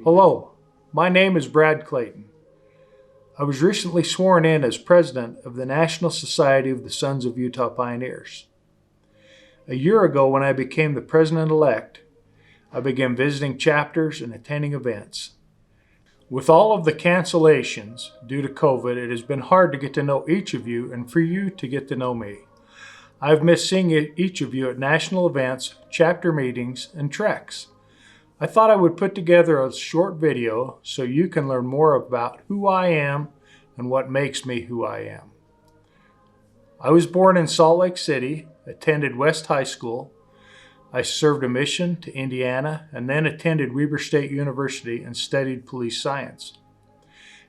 Hello, my name is Brad Clayton. I was recently sworn in as president of the National Society of the Sons of Utah Pioneers. A year ago, when I became the president-elect, I began visiting chapters and attending events. With all of the cancellations due to COVID, it has been hard to get to know each of you and for you to get to know me. I've missed seeing each of you at national events, chapter meetings, and treks. I thought I would put together a short video so you can learn more about who I am and what makes me who I am. I was born in Salt Lake City, attended West High School. I served a mission to Indiana and then attended Weber State University and studied police science.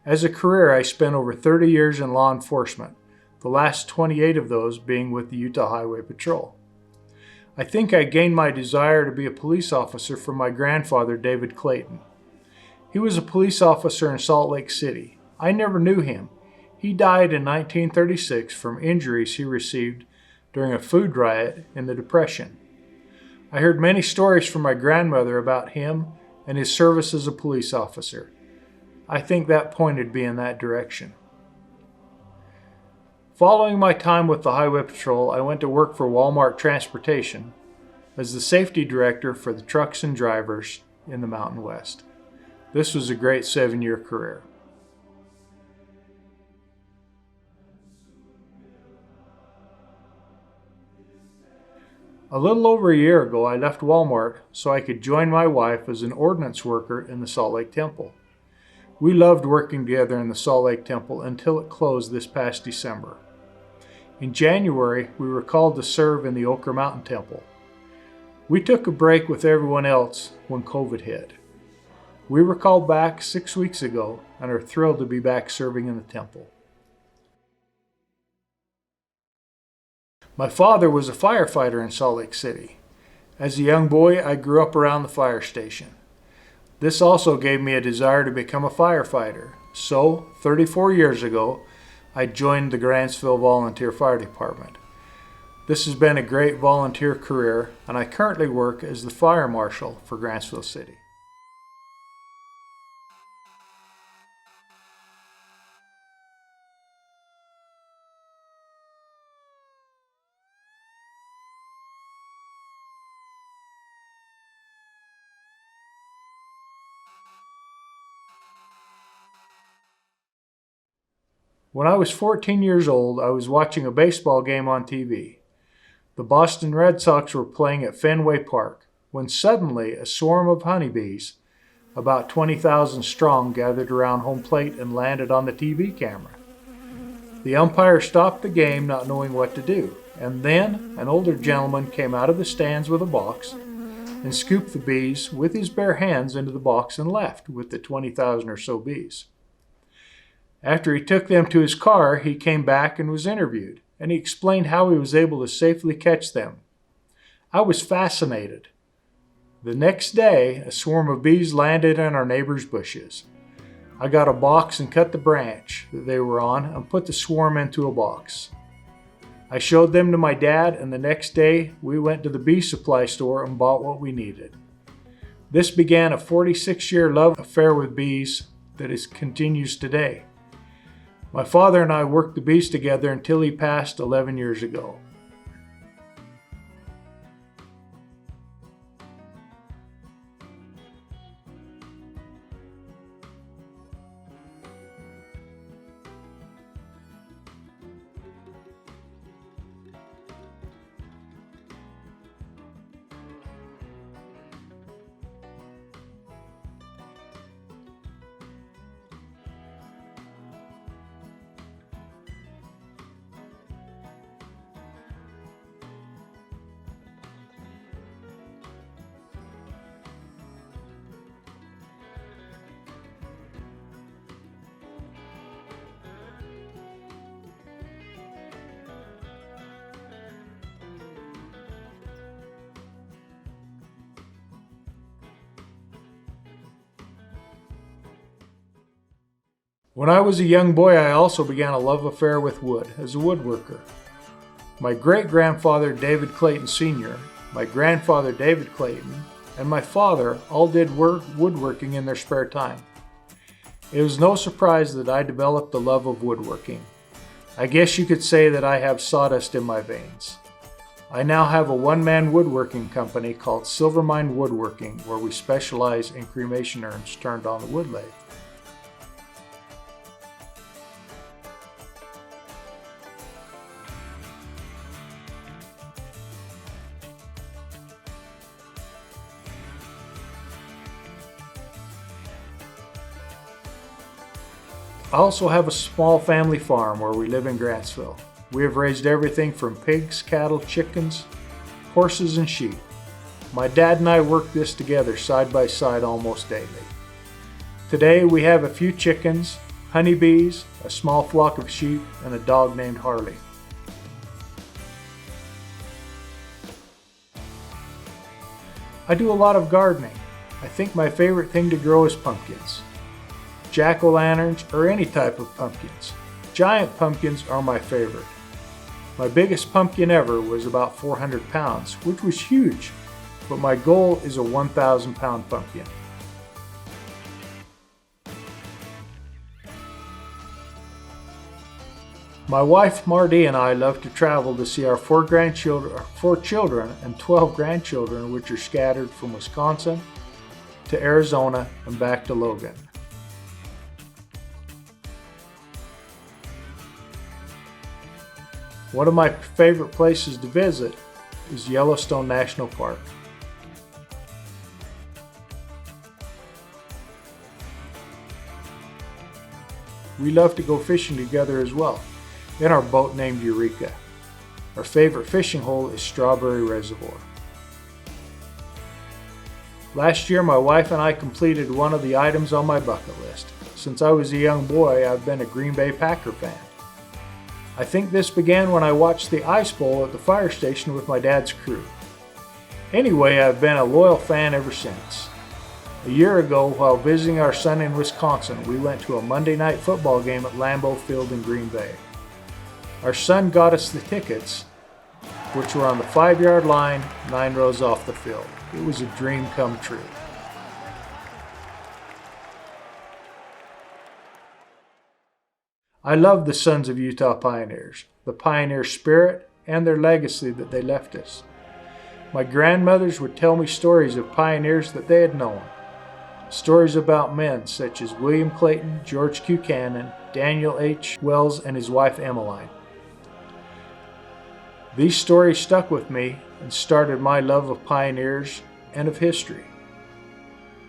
As a career, I spent over 30 years in law enforcement, the last 28 of those being with the Utah Highway Patrol. I think I gained my desire to be a police officer from my grandfather, David Clayton. He was a police officer in Salt Lake City. I never knew him. He died in 1936 from injuries he received during a food riot in the Depression. I heard many stories from my grandmother about him and his service as a police officer. I think that pointed me in that direction. Following my time with the Highway Patrol, I went to work for Walmart Transportation as the safety director for the trucks and drivers in the Mountain West. This was a great 7-year career. A little over a year ago, I left Walmart so I could join my wife as an ordnance worker in the Salt Lake Temple. We loved working together in the Salt Lake Temple until it closed this past December. In January, we were called to serve in the Oquirrh Mountain Temple. We took a break with everyone else when COVID hit. We were called back 6 weeks ago and are thrilled to be back serving in the temple. My father was a firefighter in Salt Lake City. As a young boy, I grew up around the fire station. This also gave me a desire to become a firefighter. So, 34 years ago, I joined the Grantsville Volunteer Fire Department. This has been a great volunteer career, and I currently work as the fire marshal for Grantsville City. When I was 14 years old, I was watching a baseball game on TV. The Boston Red Sox were playing at Fenway Park when suddenly a swarm of honeybees, about 20,000 strong, gathered around home plate and landed on the TV camera. The umpire stopped the game, not knowing what to do, and then an older gentleman came out of the stands with a box and scooped the bees with his bare hands into the box and left with the 20,000 or so bees. After he took them to his car, he came back and was interviewed, and he explained how he was able to safely catch them. I was fascinated. The next day, a swarm of bees landed in our neighbor's bushes. I got a box and cut the branch that they were on and put the swarm into a box. I showed them to my dad, and the next day we went to the bee supply store and bought what we needed. This began a 46-year love affair with bees that continues today. My father and I worked the bees together until he passed 11 years ago. When I was a young boy, I also began a love affair with wood as a woodworker. My great-grandfather, David Clayton Sr., my grandfather, David Clayton, and my father all did woodworking in their spare time. It was no surprise that I developed the love of woodworking. I guess you could say that I have sawdust in my veins. I now have a one-man woodworking company called Silvermine Woodworking, where we specialize in cremation urns turned on the wood lathe. I also have a small family farm where we live in Grantsville. We have raised everything from pigs, cattle, chickens, horses, and sheep. My dad and I work this together side by side almost daily. Today we have a few chickens, honeybees, a small flock of sheep, and a dog named Harley. I do a lot of gardening. I think my favorite thing to grow is pumpkins. Jack-o'-lanterns, or any type of pumpkins. Giant pumpkins are my favorite. My biggest pumpkin ever was about 400 pounds, which was huge, but my goal is a 1,000 pound pumpkin. My wife Marty and I love to travel to see our 4 children and 12 grandchildren, which are scattered from Wisconsin to Arizona and back to Logan. One of my favorite places to visit is Yellowstone National Park. We love to go fishing together as well, in our boat named Eureka. Our favorite fishing hole is Strawberry Reservoir. Last year, my wife and I completed one of the items on my bucket list. Since I was a young boy, I've been a Green Bay Packer fan. I think this began when I watched the Ice Bowl at the fire station with my dad's crew. Anyway, I've been a loyal fan ever since. A year ago, while visiting our son in Wisconsin, we went to a Monday night football game at Lambeau Field in Green Bay. Our son got us the tickets, which were on the 5-yard line, 9 rows off the field. It was a dream come true. I love the Sons of Utah Pioneers, the pioneer spirit, and their legacy that they left us. My grandmothers would tell me stories of pioneers that they had known. Stories about men such as William Clayton, George Q. Cannon, Daniel H. Wells, and his wife Emmeline. These stories stuck with me and started my love of pioneers and of history.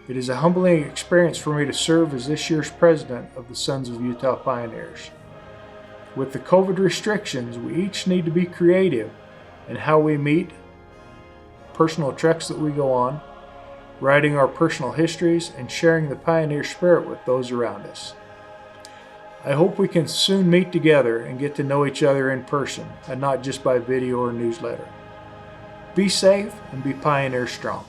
It is a humbling experience for me to serve as this year's president of the Sons of Utah Pioneers. With the COVID restrictions, we each need to be creative in how we meet, personal treks that we go on, writing our personal histories, and sharing the pioneer spirit with those around us. I hope we can soon meet together and get to know each other in person and not just by video or newsletter. Be safe and be pioneer strong.